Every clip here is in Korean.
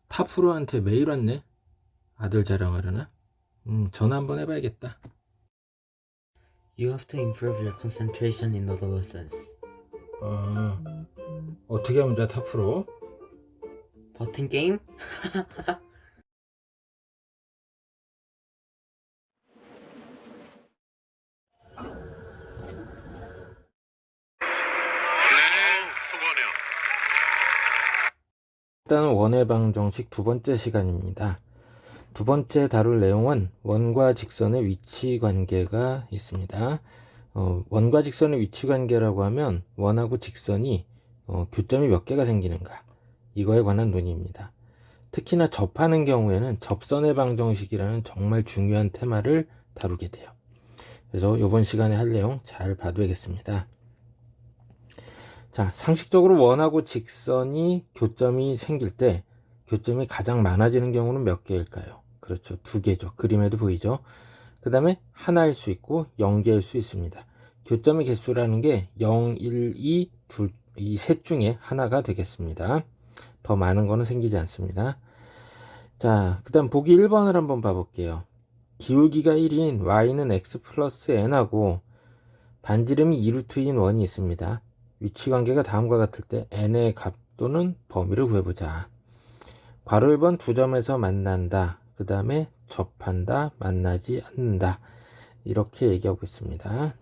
타프로한테 메일 왔네. 아들 자랑하려나? 전화 한번 해봐야겠다. You have to improve your concentration in adolescence. 어, 어떻게 하면 좋아, 타프로? 버튼 게임? 수고하네요. 일단 원의 방정식 두 번째 시간입니다. 두 번째 다룰 내용은 원과 직선의 위치 관계가 있습니다. 원과 직선의 위치 관계라고 하면 원하고 직선이 교점이 몇 개가 생기는가, 이거에 관한 논의입니다. 특히나 접하는 경우에는 접선의 방정식이라는 정말 중요한 테마를 다루게 돼요. 그래서 이번 시간에 할 내용 잘 봐두겠습니다. 자, 상식적으로 원하고 직선이 교점이 생길 때 교점이 가장 많아지는 경우는 몇 개일까요? 그렇죠, 두 개죠. 그림에도 보이죠. 그 다음에 하나일 수 있고 0개일 수 있습니다. 교점의 개수라는 게 0, 1, 2, 이 셋 중에 하나가 되겠습니다. 더 많은 거는 생기지 않습니다. 자, 그 다음 보기 1번을 한번 봐볼게요. 기울기가 1인 y는 x 플러스 n하고 반지름이 2루트인 원이 있습니다. 위치관계가 다음과 같을 때 n의 값 또는 범위를 구해보자. 괄호 1번 두 점에서 만난다, 그 다음에 접한다, 만나지 않는다, 이렇게 얘기하고 있습니다.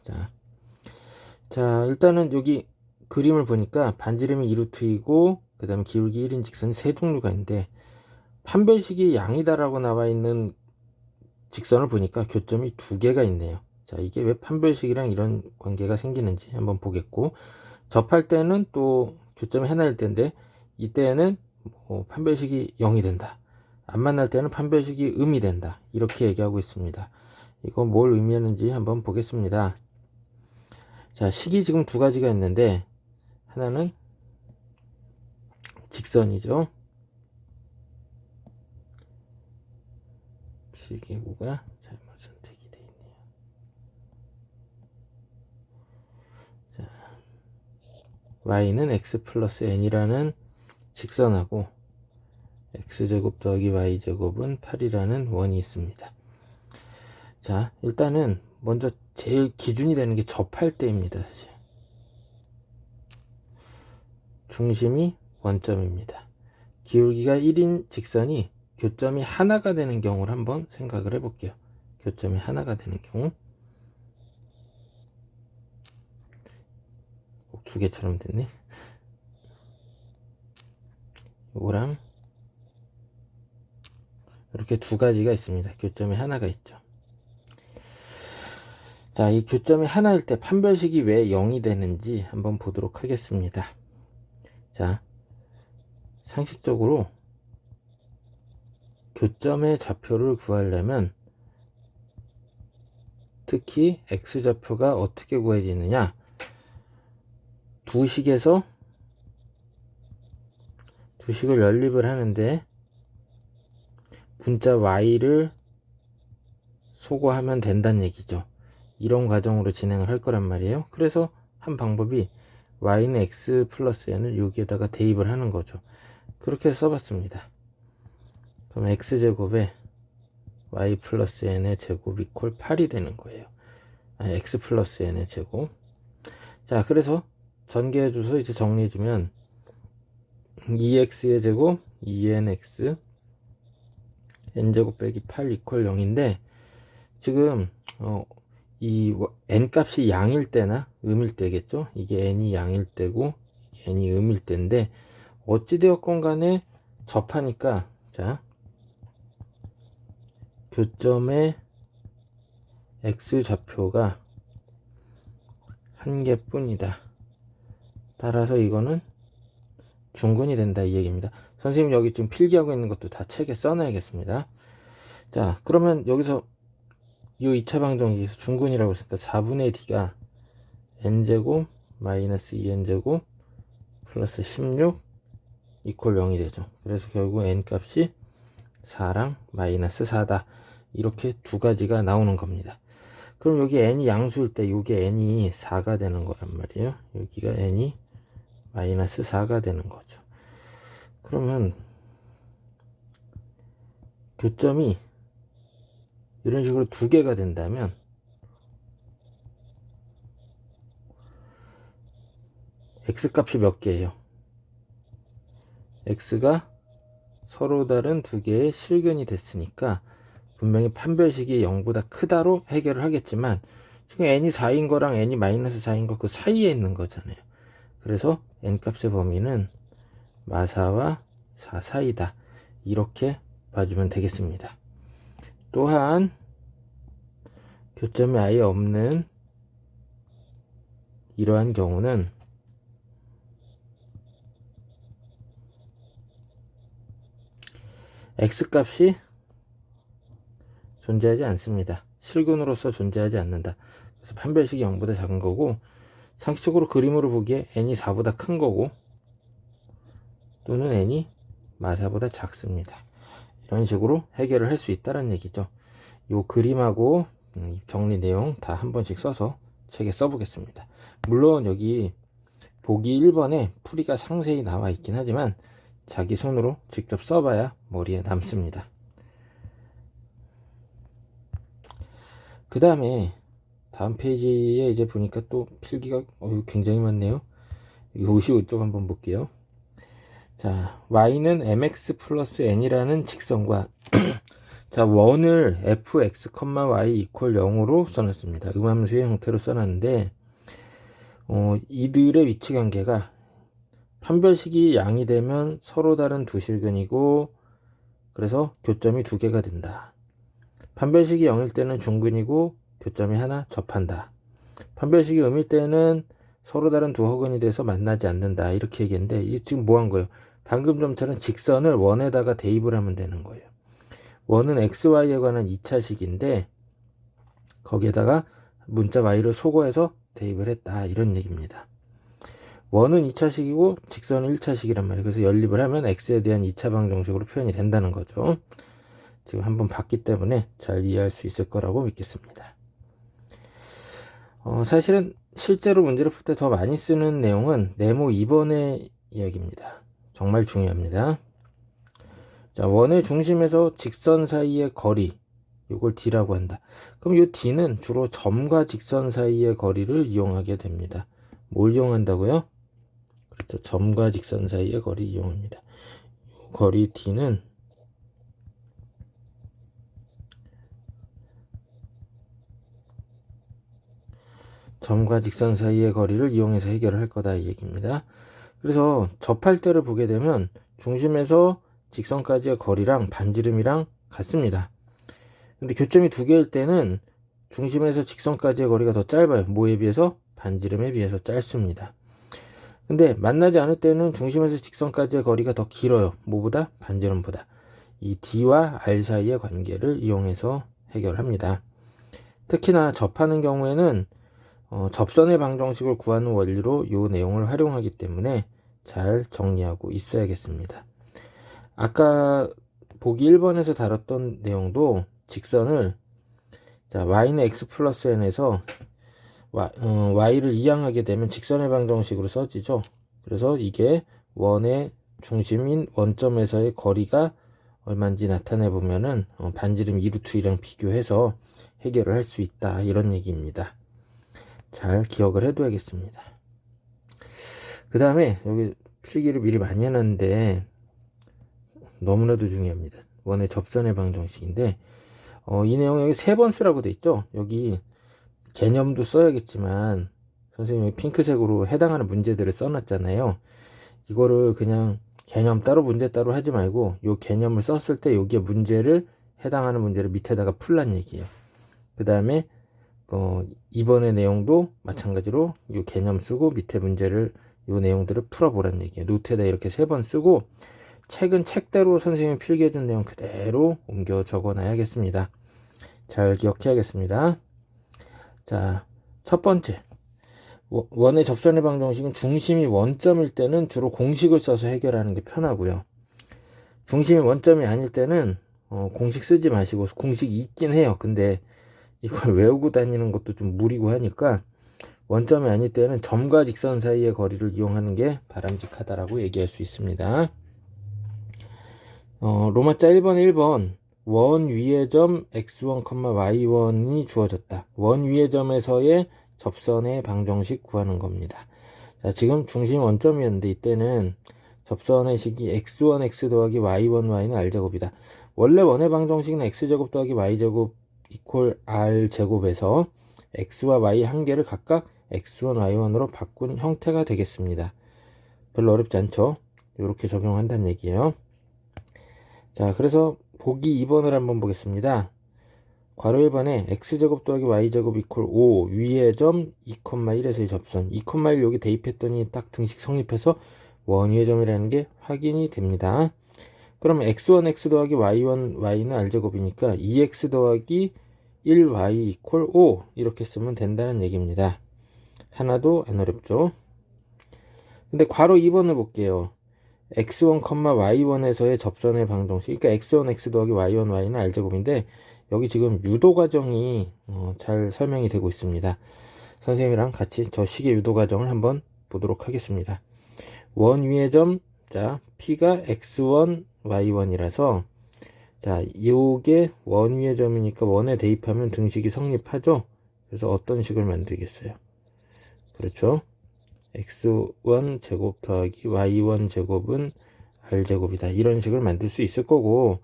자, 일단은 여기 그림을 보니까 반지름이 2루트이고 그 다음에 기울기 1인 직선이 세 종류가 있는데 판별식이 양이다라고 나와 있는 직선을 보니까 교점이 두 개가 있네요. 자, 이게 왜 판별식이랑 이런 관계가 생기는지 한번 보겠고, 접할 때는 또 교점이 하나일 텐데 이때는 판별식이 0이 된다, 안 만날 때는 판별식이 음이 된다, 이렇게 얘기하고 있습니다. 이거 뭘 의미하는지 한번 보겠습니다. 자, 식이 지금 두 가지가 있는데 하나는 직선이죠. 식이구가 잘못 선택이 되어 있네요. 자, y는 x 플러스 n이라는 직선하고 x제곱 더하기 y제곱은 8이라는 원이 있습니다. 자, 일단은 먼저 제일 기준이 되는 게 접할 때입니다. 사실. 중심이 원점입니다. 기울기가 1인 직선이 교점이 하나가 되는 경우를 한번 생각을 해볼게요. 교점이 하나가 되는 경우, 꼭 두 개처럼 됐네. 요거랑 이렇게 두 가지가 있습니다. 교점이 하나가 있죠. 자, 이 교점이 하나일 때 판별식이 왜 0이 되는지 한번 보도록 하겠습니다. 자, 상식적으로 교점의 좌표를 구하려면 특히 x좌표가 어떻게 구해지느냐, 두 식을 연립을 하는데 분자 y를 소거하면 된다는 얘기죠. 이런 과정으로 진행을 할 거란 말이에요. 그래서 한 방법이 y는 x 플러스 n을 여기에다가 대입을 하는 거죠. 그렇게 써봤습니다. 그럼 x제곱에 y 플러스 n의 제곱 이퀄 8이 되는 거예요. x 플러스 n의 제곱. 자, 그래서 전개해줘서 이제 정리해주면 2x의 제곱 2nx n제곱 빼기 8 이퀄 0인데 지금 이 n 값이 양일 때나 음일 때겠죠. 이게 n이 양일 때고 n이 음일 때인데 어찌되었건 간에 접하니까, 자, 교점의 x좌표가 한 개뿐이다. 따라서 이거는 중근이 된다, 이 얘기입니다. 선생님 여기 지금 필기하고 있는 것도 다 책에 써놔야겠습니다. 자, 그러면 여기서 이 2차 방정식에서 중근이라고 했으니까 4분의 d가 n제곱 마이너스 2n제곱 플러스 16 이퀄 0이 되죠. 그래서 결국 n 값이 4랑 마이너스 4다. 이렇게 두 가지가 나오는 겁니다. 그럼 여기 n이 양수일 때 이게 n이 4가 되는 거란 말이에요. 여기가 n이 마이너스 4가 되는 거죠. 그러면 교점이 이런 식으로 두 개가 된다면 x값이 몇 개예요? x가 서로 다른 두 개의 실근이 됐으니까 분명히 판별식이 0보다 크다로 해결을 하겠지만 지금 n이 4인 거랑 n이 마이너스 4인 거 그 사이에 있는 거잖아요. 그래서 n값의 범위는 마사와 4 사이다. 이렇게 봐주면 되겠습니다. 또한 교점이 아예 없는 이러한 경우는 x값이 존재하지 않습니다. 실근으로서 존재하지 않는다. 그래서 판별식이 0보다 작은 거고, 상식적으로 그림으로 보기에 n이 4보다 큰 거고, 또는 n이 마사보다 작습니다. 이런 식으로 해결을 할 수 있다는 얘기죠. 요 그림하고 정리 내용 다 한 번씩 써서 책에 써보겠습니다. 물론 여기 보기 1번에 풀이가 상세히 나와 있긴 하지만 자기 손으로 직접 써봐야 머리에 남습니다. 그 다음에 다음 페이지에 이제 보니까 또 필기가 굉장히 많네요. 55쪽 한번 볼게요. 자, y는 mx 플러스 n이라는 직선과 자, 원을 fx, y 이퀄 0으로 써놨습니다. 음함수의 형태로 써놨는데 이들의 위치 관계가 판별식이 양이 되면 서로 다른 두 실근이고, 그래서 교점이 두 개가 된다. 판별식이 0일 때는 중근이고 교점이 하나 접한다. 판별식이 음일 때는 서로 다른 두 허근이 돼서 만나지 않는다. 이렇게 얘기했는데 이게 지금 뭐 한 거예요? 방금 전처럼 직선을 원에다가 대입을 하면 되는 거예요. 원은 xy에 관한 2차식인데 거기에다가 문자 y를 소거해서 대입을 했다. 이런 얘기입니다. 원은 2차식이고 직선은 1차식이란 말이에요. 그래서 연립을 하면 x에 대한 2차 방정식으로 표현이 된다는 거죠. 지금 한번 봤기 때문에 잘 이해할 수 있을 거라고 믿겠습니다. 사실은 실제로 문제를 풀 때 더 많이 쓰는 내용은 네모 2번의 이야기입니다. 정말 중요합니다. 자, 원의 중심에서 직선 사이의 거리, 이걸 d라고 한다. 그럼 이 d는 주로 점과 직선 사이의 거리를 이용하게 됩니다. 뭘 이용한다고요? 그렇죠. 점과 직선 사이의 거리 이용합니다. 거리 d는 점과 직선 사이의 거리를 이용해서 해결을 할 거다 이 얘기입니다. 그래서 접할 때를 보게 되면 중심에서 직선까지의 거리랑 반지름이랑 같습니다. 근데 교점이 두 개일 때는 중심에서 직선까지의 거리가 더 짧아요. 뭐에 비해서? 반지름에 비해서 짧습니다. 근데 만나지 않을 때는 중심에서 직선까지의 거리가 더 길어요. 뭐보다? 반지름보다. 이 D와 R 사이의 관계를 이용해서 해결합니다. 특히나 접하는 경우에는 접선의 방정식을 구하는 원리로 이 내용을 활용하기 때문에 잘 정리하고 있어야겠습니다. 아까 보기 1번에서 다뤘던 내용도 직선을 자, y는 x 플러스 n에서 y를 이항하게 되면 직선의 방정식으로 써지죠. 그래서 이게 원의 중심인 원점에서의 거리가 얼마인지 나타내 보면은 반지름 2루트2랑 비교해서 해결을 할 수 있다 이런 얘기입니다. 잘 기억을 해둬야겠습니다. 그 다음에 여기 필기를 미리 많이 해놨는데 너무나도 중요합니다. 원의 접선의 방정식인데 이 내용 여기 3번 쓰라고 돼 있죠. 여기 개념도 써야겠지만 선생님이 핑크색으로 해당하는 문제들을 써놨잖아요. 이거를 그냥 개념 따로 문제 따로 하지 말고 요 개념을 썼을 때 여기에 문제를 해당하는 문제를 밑에다가 풀란 얘기예요. 그 다음에 이번의 내용도 마찬가지로 요 개념 쓰고 밑에 문제를 요 내용들을 풀어보란 얘기예요. 노트에다 이렇게 3번 쓰고 책은 책대로 선생님이 필기해준 내용 그대로 옮겨 적어 놔야겠습니다. 잘 기억해야겠습니다. 자, 첫 번째 원의 접선의 방정식은 중심이 원점일 때는 주로 공식을 써서 해결하는 게 편하고요. 중심이 원점이 아닐 때는 공식 쓰지 마시고 공식이 있긴 해요. 근데 이걸 외우고 다니는 것도 좀 무리고 하니까 원점이 아닐 때는 점과 직선 사이의 거리를 이용하는 게 바람직하다라고 얘기할 수 있습니다. 로마자 1번에 1번 원 위의 점 x1, y1이 주어졌다. 원 위의 점에서의 접선의 방정식 구하는 겁니다. 자, 지금 중심 원점이었는데 이때는 접선의 식이 x1, x 더하기 y1, y는 r제곱이다. 원래 원의 방정식은 x제곱 더하기 y제곱 이퀄 r제곱에서 x와 y 한 개를 각각 x1, y1으로 바꾼 형태가 되겠습니다. 별로 어렵지 않죠? 이렇게 적용한다는 얘기예요. 자, 그래서 보기 2번을 한번 보겠습니다. 괄호 1번에 x제곱 더하기 y제곱 이퀄 5 위의 점 2,1에서의 접선 2,1 여기 대입했더니 딱 등식 성립해서 원 위의 점이라는 게 확인이 됩니다. 그러면 x1 x 더하기 y1 y는 r제곱이니까 2x 더하기 1y 이퀄 5 이렇게 쓰면 된다는 얘기입니다. 하나도 안 어렵죠? 근데 괄호 2번을 볼게요. x1, y1에서의 접선의 방정식 그러니까 x1 x 더하기 y1 y는 r제곱인데 여기 지금 유도 과정이 잘 설명이 되고 있습니다. 선생님이랑 같이 저 식의 유도 과정을 한번 보도록 하겠습니다. 원 위의 점, 자, p가 x1, y1이라서 자, 요게 원 위의 점이니까 원에 대입하면 등식이 성립하죠. 그래서 어떤 식을 만들겠어요? 그렇죠. x1 제곱 더하기 y1 제곱은 r제곱이다. 이런 식을 만들 수 있을 거고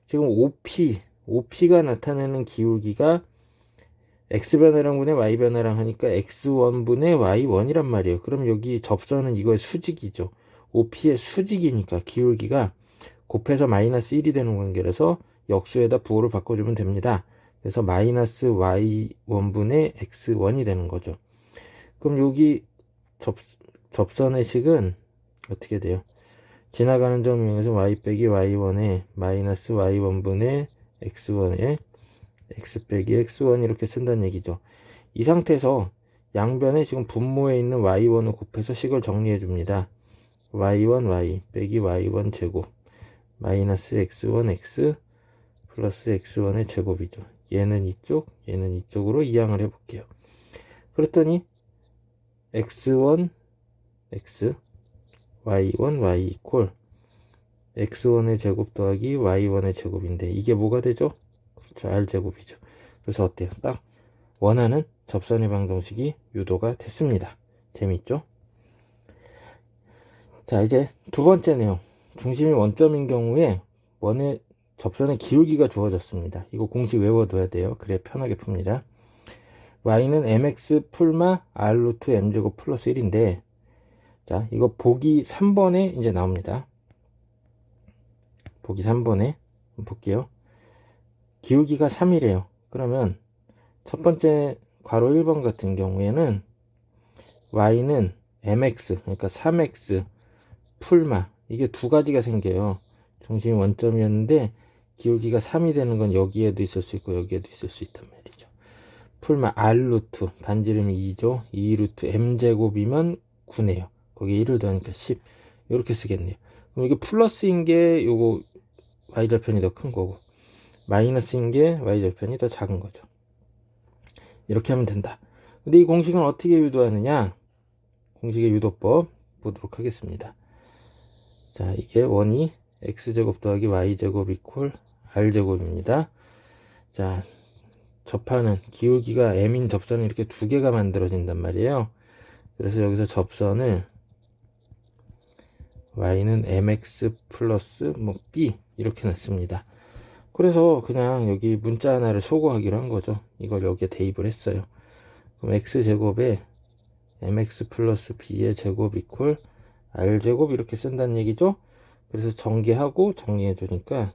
지금 OP가 나타내는 기울기가 x변화랑 분의 y변화랑 하니까 x1분의 y1이란 말이에요. 그럼 여기 접선은 이거의 수직이죠. OP의 수직이니까 기울기가 곱해서 마이너스 1이 되는 관계라서 역수에다 부호를 바꿔주면 됩니다. 그래서 마이너스 y1분의 x1이 되는 거죠. 그럼 여기 접선의 식은 어떻게 돼요? 지나가는 점 이용해서 y 빼기 y1에 마이너스 y1분의 x1에 x 빼기 x1 이렇게 쓴다는 얘기죠. 이 상태에서 양변에 지금 분모에 있는 y1을 곱해서 식을 정리해 줍니다. y1 y 빼기 y1 제곱 마이너스 x1 x 플러스 x1의 제곱이죠. 얘는 이쪽, 얘는 이쪽으로 이항을 해볼게요. 그랬더니 x1 x y1 y 이퀄 x1의 제곱 더하기 y1의 제곱인데 이게 뭐가 되죠? 그렇죠, r제곱이죠. 그래서 어때요? 딱 원하는 접선의 방정식이 유도가 됐습니다. 재밌죠? 자, 이제 두 번째 내용. 중심이 원점인 경우에 원의 접선의 기울기가 주어졌습니다. 이거 공식 외워둬야 돼요. 그래 편하게 풉니다. y는 mx 풀마 r 루트 m제곱 플러스 1인데 자, 이거 보기 3번에 이제 나옵니다. 보기 3번에 볼게요. 기울기가 3이래요. 그러면 첫 번째 괄호 1번 같은 경우에는 y는 mx 그러니까 3x 풀마 이게 두 가지가 생겨요. 중심이 원점이었는데 기울기가 3이 되는 건 여기에도 있을 수 있고 여기에도 있을 수 있단 말이죠. 풀마 r 루트 반지름이 2죠. 2 루트 m제곱이면 9네요. 거기에 1을 더하니까 10 이렇게 쓰겠네요. 그럼 이게 플러스인 게 요거 y절편이 더 큰 거고 마이너스인 게 y절편이 더 작은 거죠. 이렇게 하면 된다. 근데 이 공식은 어떻게 유도하느냐? 공식의 유도법 보도록 하겠습니다. 자, 이게 원이 x제곱 더하기 y제곱 이퀄 r제곱입니다. 자, 접하는 기울기가 m인 접선이 이렇게 두 개가 만들어진단 말이에요. 그래서 여기서 접선을 y는 mx 플러스 뭐 b 이렇게 놨습니다. 그래서 그냥 여기 문자 하나를 소거하기로 한 거죠. 이걸 여기에 대입을 했어요. 그럼 x제곱에 mx 플러스 b의 제곱 이퀄 r제곱 이렇게 쓴다는 얘기죠. 그래서 전개하고 정리해 주니까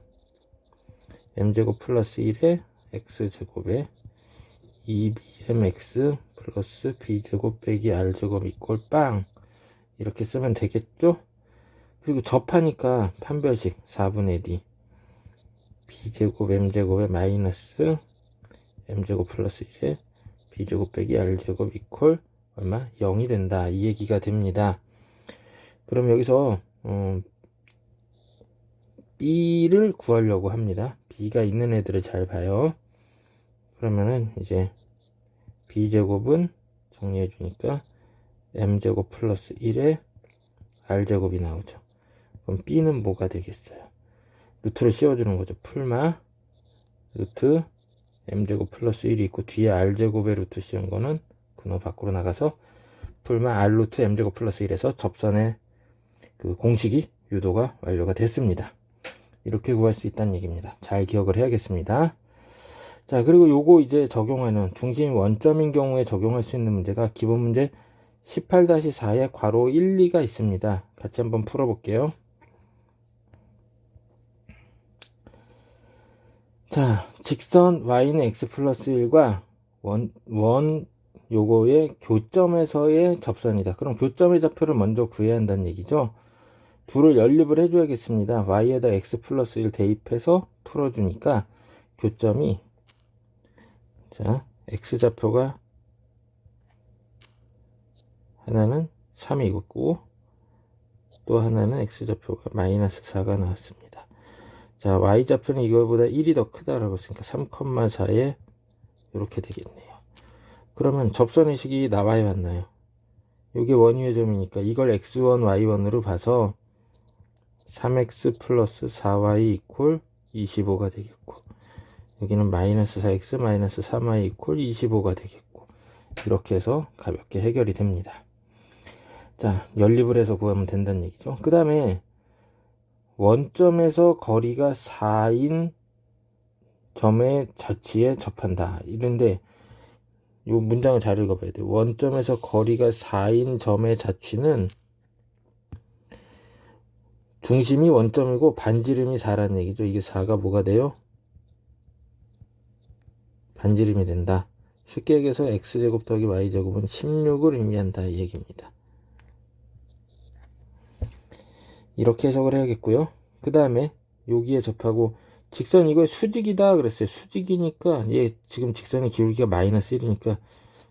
m제곱 플러스 1에 x제곱에 2bmx 플러스 b제곱 빼기 r제곱 이퀄 빵 이렇게 쓰면 되겠죠. 그리고 접하니까 판별식 4분의 d b제곱 m제곱에 마이너스 m제곱 플러스 1에 b제곱 빼기 r제곱 이퀄 얼마? 0이 된다. 이 얘기가 됩니다. 그럼 여기서 b를 구하려고 합니다. b가 있는 애들을 잘 봐요. 그러면은 이제 b제곱은 정리해 주니까 m제곱 플러스 1에 r제곱이 나오죠. 그럼 b는 뭐가 되겠어요? 루트를 씌워주는 거죠. 풀마 루트 m제곱 플러스 1이 있고 뒤에 r제곱의 루트 씌운 거는 근호 밖으로 나가서 풀만 r 루트 m제곱 플러스 1에서 접선의 그 공식이 유도가 완료가 됐습니다. 이렇게 구할 수 있다는 얘기입니다. 잘 기억을 해야겠습니다. 자, 그리고 요거 이제 적용하는 중심이 원점인 경우에 적용할 수 있는 문제가 기본 문제 18-4에 괄호 1, 2가 있습니다. 같이 한번 풀어볼게요. 자, 직선 y는 x 플러스 1과 원 요거의 교점에서의 접선이다. 그럼 교점의 좌표를 먼저 구해야 한다는 얘기죠. 둘을 연립을 해줘야겠습니다. y에다 x 플러스 1 대입해서 풀어주니까 교점이, 자, x좌표가 하나는 3이 있고 또 하나는 x좌표가 마이너스 4가 나왔습니다. 자, y좌표는 이거보다 1이 더 크다라고 했으니까 3,4에 이렇게 되겠네요. 그러면 접선의 식이 나와야 맞나요? 이게 원위의 점이니까 이걸 x1, y1으로 봐서 3x 플러스 4y 이퀄 25가 되겠고, 여기는 마이너스 4x 마이너스 3y 이퀄 25가 되겠고, 이렇게 해서 가볍게 해결이 됩니다. 자, 연립을 해서 구하면 된다는 얘기죠. 그 다음에 원점에서 거리가 4인 점의 자치에 접한다. 이런데 이 문장을 잘 읽어봐야 돼요. 원점에서 거리가 4인 점의 자취는 중심이 원점이고 반지름이 4라는 얘기죠. 이게 4가 뭐가 돼요? 반지름이 된다. 쉽게 얘기해서 x제곱 더하기 y제곱은 16을 의미한다 이 얘기입니다. 이렇게 해석을 해야겠고요. 그 다음에 여기에 접하고 직선 이거 수직이다 그랬어요. 수직이니까 얘 지금 직선의 기울기가 마이너스 1이니까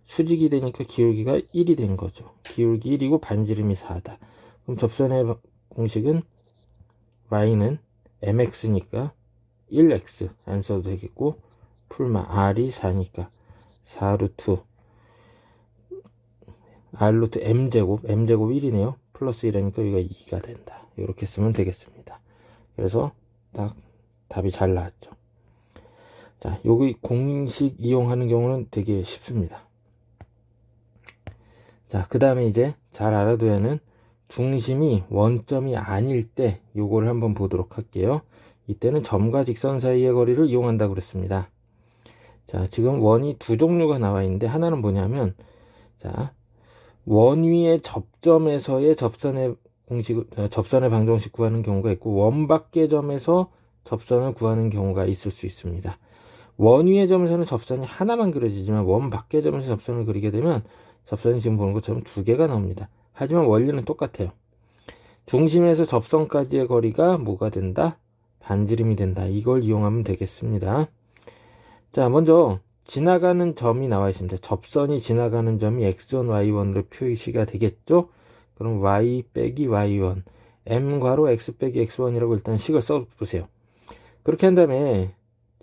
수직이 되니까 기울기가 1이 된 거죠. 기울기 1이고 반지름이 4다. 그럼 접선의 공식은 y는 mx니까 1x 안 써도 되겠고 풀마 r이 4니까 4루트 r루트 m제곱 1이네요. 플러스 1이니까 여기가 2가 된다. 이렇게 쓰면 되겠습니다. 그래서 딱 답이 잘 나왔죠. 자, 여기 공식 이용하는 경우는 되게 쉽습니다. 자, 그 다음에 이제 잘 알아둬야 하는 중심이 원점이 아닐 때 요거를 한번 보도록 할게요. 이때는 점과 직선 사이의 거리를 이용한다고 그랬습니다. 자, 지금 원이 두 종류가 나와 있는데 하나는 뭐냐면, 자, 원 위의 접점에서의 접선의 방정식 구하는 경우가 있고 원 밖의 점에서 접선을 구하는 경우가 있을 수 있습니다. 원 위의 점에서는 접선이 하나만 그려지지만 원 밖의 점에서 접선을 그리게 되면 접선이 지금 보는 것처럼 두 개가 나옵니다. 하지만 원리는 똑같아요. 중심에서 접선까지의 거리가 뭐가 된다? 반지름이 된다. 이걸 이용하면 되겠습니다. 자, 먼저 지나가는 점이 나와 있습니다. 접선이 지나가는 점이 x1, y1으로 표시가 되겠죠? 그럼 y 빼기 y1 m 괄호 x 빼기 x1이라고 일단 식을 써보세요. 그렇게 한 다음에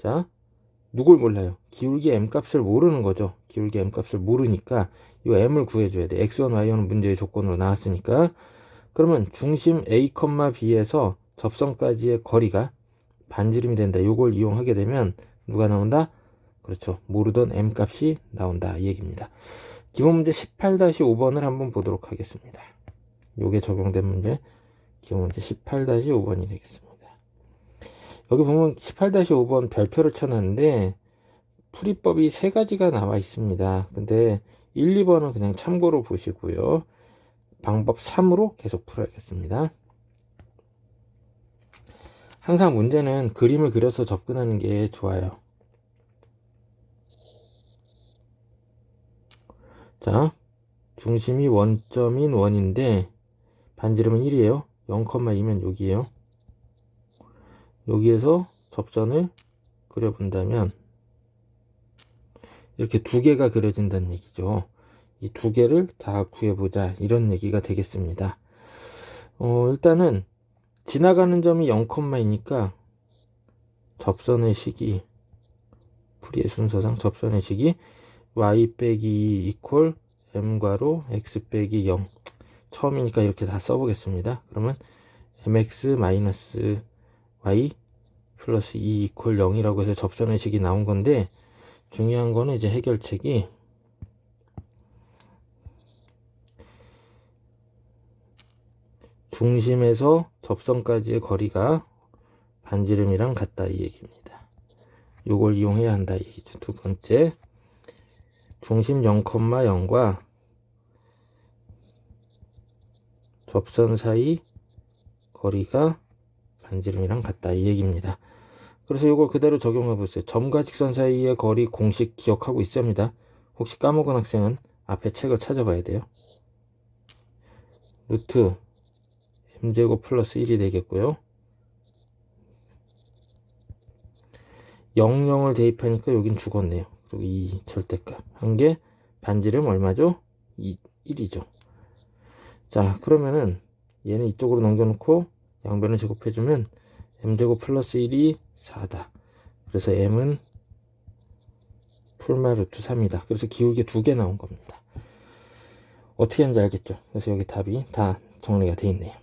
자, 누굴 몰라요? 기울기 m 값을 모르는 거죠. 기울기 m 값을 모르니까 이 m을 구해줘야 돼. x1, y1은 문제의 조건으로 나왔으니까. 그러면 중심 a, b에서 접선까지의 거리가 반지름이 된다. 이걸 이용하게 되면 누가 나온다? 그렇죠. 모르던 m 값이 나온다. 이 얘기입니다. 기본 문제 18-5번을 한번 보도록 하겠습니다. 요게 적용된 문제 기본 문제 18-5번이 되겠습니다. 여기 보면 18-5번 별표를 쳐놨는데 풀이법이 세 가지가 나와 있습니다. 근데 1, 2번은 그냥 참고로 보시고요. 방법 3으로 계속 풀어야겠습니다. 항상 문제는 그림을 그려서 접근하는 게 좋아요. 자, 중심이 원점인 원인데 반지름은 1이에요. 0,2면 여기에요. 여기에서 접선을 그려본다면 이렇게 두 개가 그려진다는 얘기죠. 이 두 개를 다 구해보자 이런 얘기가 되겠습니다. 일단은 지나가는 점이 0,2니까 접선의 식이 풀이의 순서상 접선의 식이 y 빼기 2 이퀄 m 괄호 x 빼기 0 처음이니까 이렇게 다 써보겠습니다. 그러면 mx 마이너스 y 플러스 2 이퀄 0이라고 해서 접선의 식이 나온 건데, 중요한 거는 이제 해결책이 중심에서 접선까지의 거리가 반지름이랑 같다 이 얘기입니다. 요걸 이용해야 한다 이 얘기죠. 두 번째, 중심 0,0과 접선 사이 거리가 반지름이랑 같다 이 얘기입니다. 그래서 이걸 그대로 적용해 보세요. 점과 직선 사이의 거리 공식 기억하고 있습니다. 혹시 까먹은 학생은 앞에 책을 찾아봐야 돼요. 루트 m제곱 플러스 1이 되겠고요. 00을 대입하니까 여긴 죽었네요. 그리고 이 절대값 한 개 반지름 얼마죠? 1이죠. 자, 그러면은 얘는 이쪽으로 넘겨놓고 양변을 제곱해주면 m제곱 플러스 1이 4다. 그래서 m은 풀마 루트 3이다. 그래서 기울기 2개 나온 겁니다. 어떻게 하는지 알겠죠? 그래서 여기 답이 다 정리가 되어 있네요.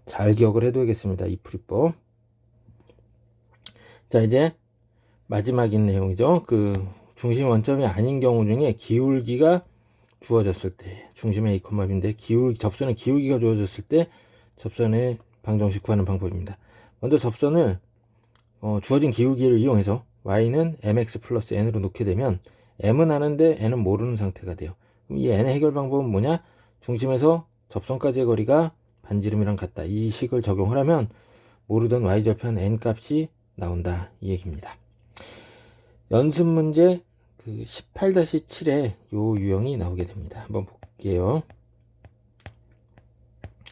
잘 기억을 해둬야겠습니다. 이 풀이법. 자, 이제 마지막인 내용이죠. 그 중심 원점이 아닌 경우 중에 기울기가 주어졌을 때, 중심의 A, B인데 접선의 기울기가 주어졌을 때 접선의 방정식 구하는 방법입니다. 먼저 접선을 주어진 기울기를 이용해서 y는 mx 플러스 n으로 놓게 되면 m은 아는데 n은 모르는 상태가 돼요. 그럼 이 n의 해결 방법은 뭐냐? 중심에서 접선까지의 거리가 반지름이랑 같다. 이 식을 적용을 하면 모르던 y절편 n 값이 나온다 이 얘기입니다. 연습 문제 그 18-7에 요 유형이 나오게 됩니다. 한번 볼게요.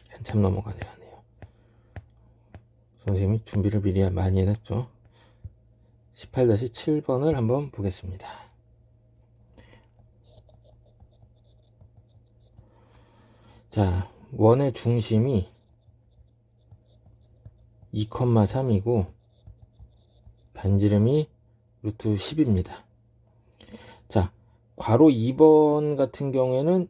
한참 넘어가네요. 선생님이 준비를 미리 많이 해놨죠. 18-7번을 한번 보겠습니다. 자, 원의 중심이 2,3이고 반지름이 루트 10입니다. 자, 괄호 2번 같은 경우에는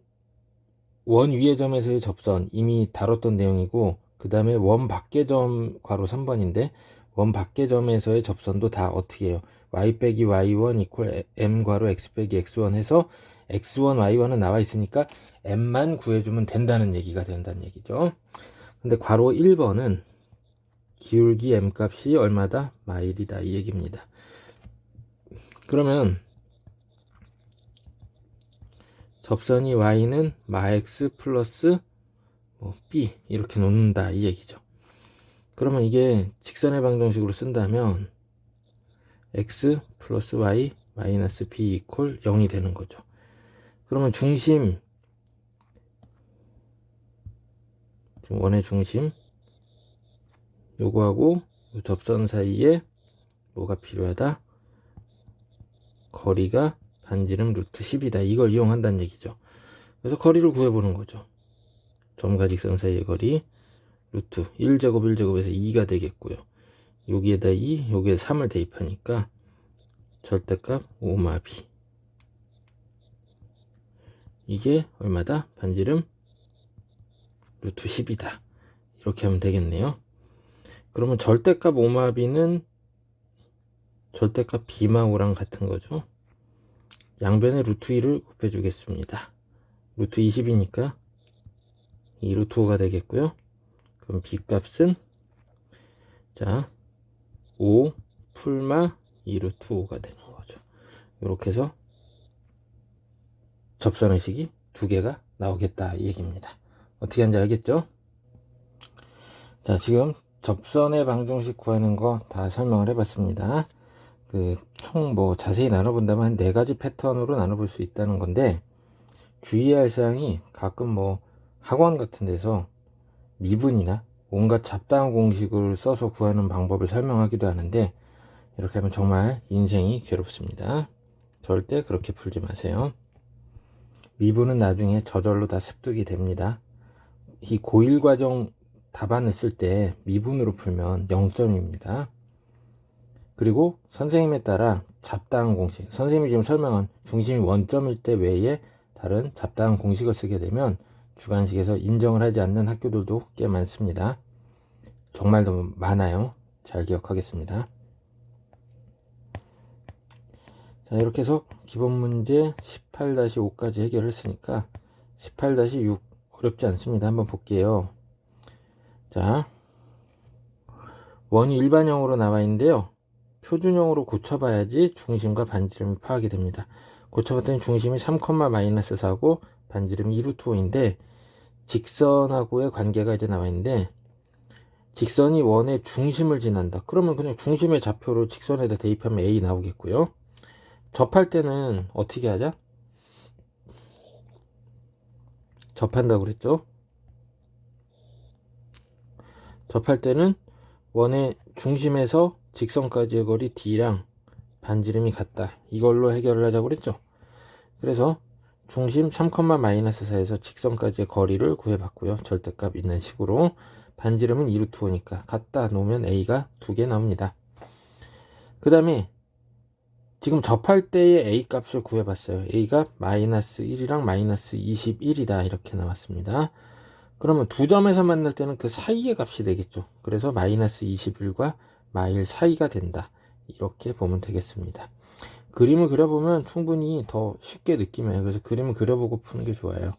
원 위의 점에서의 접선 이미 다뤘던 내용이고, 그 다음에 원 밖의 점 괄호 3번인데 원 밖의 점에서의 접선도 다 어떻게 해요? y 빼기 y1 이퀄 m 괄호 x 빼기 x1 해서 x1 y1은 나와 있으니까 m만 구해주면 된다는 얘기가 된다는 얘기죠. 근데 괄호 1번은 기울기 m 값이 얼마다? 마일이다 이 얘기입니다. 그러면 접선이 y는 마x 플러스 b 이렇게 놓는다 이 얘기죠. 그러면 이게 직선의 방정식으로 쓴다면 x 플러스 y 마이너스 b 이퀄 0이 되는 거죠. 그러면 중심, 원의 중심 요거하고 접선 사이에 뭐가 필요하다? 거리가 반지름 루트 10이다. 이걸 이용한다는 얘기죠. 그래서 거리를 구해보는 거죠. 점과 직선 사이의 거리 루트 1제곱 1제곱에서 2가 되겠고요. 여기에다 2, 여기에 3을 대입하니까 절대값 5마비. 이게 얼마다? 반지름 루트 10이다. 이렇게 하면 되겠네요. 그러면 절대값 5마비는 절대값 b마우랑 같은 거죠. 양변에 루트 2를 곱해주겠습니다. 루트 20이니까 2 루트 5가 되겠고요. 그럼 b 값은 자 5 풀마 2 루트 5가 되는 거죠. 이렇게 해서 접선의 식이 두 개가 나오겠다 이 얘기입니다. 어떻게 하는지 알겠죠? 자, 지금 접선의 방정식 구하는 거 다 설명을 해봤습니다. 그 총 뭐 자세히 나눠본다면 한 4가지 패턴으로 나눠볼 수 있다는 건데, 주의할 사항이 가끔 뭐 학원 같은 데서 미분이나 온갖 잡다한 공식을 써서 구하는 방법을 설명하기도 하는데, 이렇게 하면 정말 인생이 괴롭습니다. 절대 그렇게 풀지 마세요. 미분은 나중에 저절로 다 습득이 됩니다. 이 고1 과정 답안을 쓸 때 미분으로 풀면 0점입니다. 그리고 선생님에 따라 잡다한 공식, 선생님이 지금 설명한 중심이 원점일 때 외에 다른 잡다한 공식을 쓰게 되면 주관식에서 인정을 하지 않는 학교들도 꽤 많습니다. 정말 너무 많아요. 잘 기억하겠습니다. 자, 이렇게 해서 기본 문제 18-5까지 해결을 했으니까 18-6 어렵지 않습니다. 한번 볼게요. 자, 원이 일반형으로 나와 있는데요. 표준형으로 고쳐봐야지 중심과 반지름이 파악이 됩니다. 고쳐봤더니 중심이 3,-4고 반지름이 2√5인데 직선하고의 관계가 이제 나와 있는데 직선이 원의 중심을 지난다. 그러면 그냥 중심의 좌표를 직선에다 대입하면 A 나오겠고요. 접할 때는 어떻게 하자? 접한다고 그랬죠? 접할 때는 원의 중심에서 직선까지의 거리 D랑 반지름이 같다. 이걸로 해결을 하자고 그랬죠. 그래서 중심 3,-4에서 직선까지의 거리를 구해봤고요. 절대값 있는 식으로. 반지름은 2√5니까 갖다 놓으면 A가 2개 나옵니다. 그 다음에 지금 접할 때의 A 값을 구해봤어요. A가 -1이랑 -21이다. 이렇게 나왔습니다. 그러면 두 점에서 만날 때는 그 사이의 값이 되겠죠. 그래서 -21과 -1 사이가 된다. 이렇게 보면 되겠습니다. 그림을 그려보면 충분히 더 쉽게 느끼면 그래서 그림을 그려보고 푸는 게 좋아요.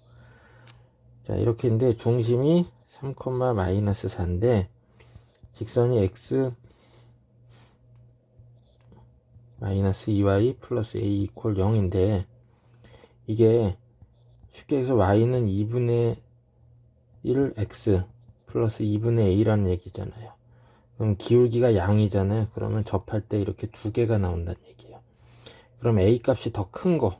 자, 이렇게 있는데 중심이 3,-4인데 직선이 x -2y 플러스 a 이퀄 0인데 이게 쉽게 해서 y는 2분의 1 x 플러스 2분의 a라는 얘기잖아요. 그럼 기울기가 양이잖아요. 그러면 접할 때 이렇게 두 개가 나온다는 얘기예요. 그럼 a 값이 더 큰 거,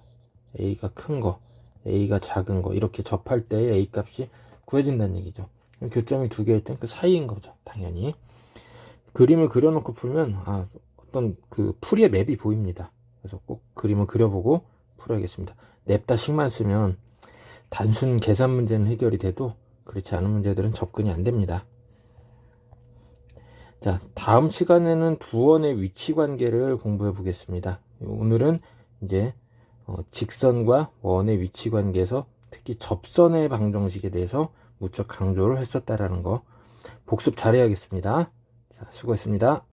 a가 큰 거, a가 작은 거 이렇게 접할 때 a 값이 구해진다는 얘기죠. 교점이 두 개일 땐 그 사이인 거죠. 당연히. 그림을 그려놓고 풀면 어떤 그 풀이의 맵이 보입니다. 그래서 꼭 그림을 그려보고 풀어야겠습니다. 냅다식만 쓰면 단순 계산 문제는 해결이 돼도 그렇지 않은 문제들은 접근이 안 됩니다. 자, 다음 시간에는 두 원의 위치 관계를 공부해 보겠습니다. 오늘은 이제 직선과 원의 위치 관계에서 특히 접선의 방정식에 대해서 무척 강조를 했었다라는 거 복습 잘해야겠습니다. 자, 수고했습니다.